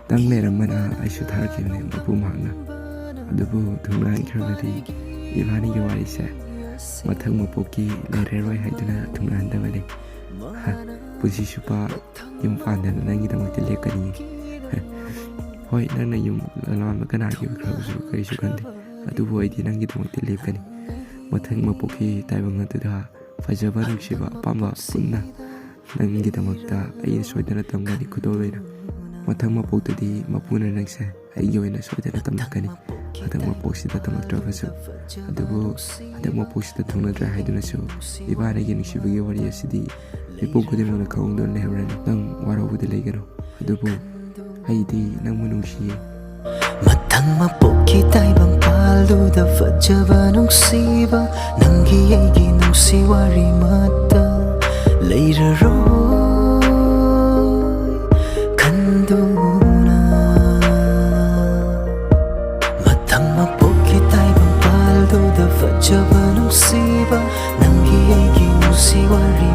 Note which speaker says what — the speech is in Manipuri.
Speaker 1: ꯇꯪ ꯂꯩꯔꯝꯕꯅ ꯑꯩꯁꯨ ꯊꯥꯔꯛꯈꯤꯕꯅꯦ ꯃꯄꯨ ꯃꯍꯥꯛꯅ ꯑꯗꯨꯕꯨ ꯊꯨꯡꯂꯥꯟꯈ꯭ꯔꯕꯗꯤ ꯏꯕꯥꯅꯤꯒꯤ ꯋꯥꯔꯤꯁꯦ ꯃꯊꯪ ꯃꯄꯣꯛꯀꯤ ꯂꯩꯔꯔꯣꯏ ꯍꯥꯏꯗꯨꯅ ꯊꯨꯡꯂꯥꯟꯗꯕꯅꯤ ꯄꯨꯟꯁꯤ ꯆꯨꯞꯄ ꯌꯨꯝ ꯄꯥꯟꯗꯅ ꯅꯪꯒꯤꯗꯃꯛꯇ ꯂꯦꯞꯀꯅꯤ ꯍꯣꯏ ꯅꯪꯅ ꯌꯨꯝ ꯂꯥꯟꯕ ꯀꯅꯥꯒꯤ ꯑꯣꯏꯈ꯭ꯔꯕꯁꯨ ꯀꯔꯤꯁꯨ ꯈꯟꯗꯦ ꯑꯗꯨꯕꯨ ꯑꯩꯗꯤ ꯅꯪꯒꯤꯗꯃꯛꯇ ꯂꯦꯞꯀꯅꯤ ꯃꯊꯪ ꯃꯄꯣꯛꯀꯤ ꯇꯥꯏꯕꯪ ꯑꯗꯨꯗ ꯐꯖꯕ ꯅꯨꯡꯁꯤꯕ ꯑꯄꯥꯝꯕ ꯄꯨꯟꯅ ꯅꯪꯒꯤꯗꯃꯛꯇ ꯑꯩꯅ ꯁꯣꯏꯗꯅ ꯇꯝꯒꯅꯤ ꯈꯨꯗꯣꯜ ꯃꯊꯪ ꯃꯄꯣꯛꯇꯗꯤ ꯃꯄꯨꯅ ꯅꯪꯁꯦ ꯑꯩꯒꯤ ꯑꯣꯏꯅ ꯁꯣꯏꯗꯅ ꯇꯝꯂꯛꯀꯅꯤ ꯍꯟꯗꯛ ꯃꯄꯣꯛꯁꯤꯗ ꯇꯝꯂꯛꯇ꯭ꯔꯕꯁꯨ ꯑꯗꯨꯕꯨ ꯍꯟꯗꯛ ꯃꯄꯣꯛꯁꯤꯗ ꯊꯨꯡꯅꯗ꯭ꯔꯦ ꯍꯥꯏꯗꯨꯅꯁꯨ ꯏꯕꯥꯅꯤꯒꯤ ꯅꯨꯡꯁꯤꯕꯒꯤ ꯋꯥꯔꯤ ꯑꯁꯤꯗꯤ ꯃꯤꯄꯨꯝ ꯈꯨꯗꯤꯡꯃꯛꯅ ꯈꯪꯍꯧꯗꯨꯅ ꯂꯩꯍꯧꯔꯅꯤ ꯅꯪ ꯋꯥꯔꯧꯕꯗꯤ ꯂꯩꯒꯅꯨ ꯑꯗꯨꯕꯨ ꯑꯩꯗꯤ ꯅꯪꯕꯨ ꯅꯨꯡꯁꯤꯌꯦ
Speaker 2: ꯃꯊꯪ ꯃꯄꯣꯛꯀꯤ ꯇꯥꯏꯕꯪ ꯄꯥꯜꯗꯨꯗ ꯐꯖꯕ ꯅꯨꯡꯁꯤꯕ ꯅꯪꯒꯤ ꯑꯩꯒꯤ ꯅꯨꯡꯁꯤ ꯋꯥꯔꯤ ꯃꯠꯇ ꯂꯩꯔꯔꯣꯏ ꯈꯟꯗꯨꯅ ꯃꯊꯪ ꯃꯄꯣꯛꯀꯤ ꯇꯥꯏꯕꯪ ꯄꯥꯜꯗꯨꯗ ꯐꯖꯕ ꯅꯨꯡꯁꯤꯕ ꯅꯪꯒꯤ ꯑꯩꯒꯤ ꯅꯨꯡꯁꯤ ꯋꯥꯔꯤ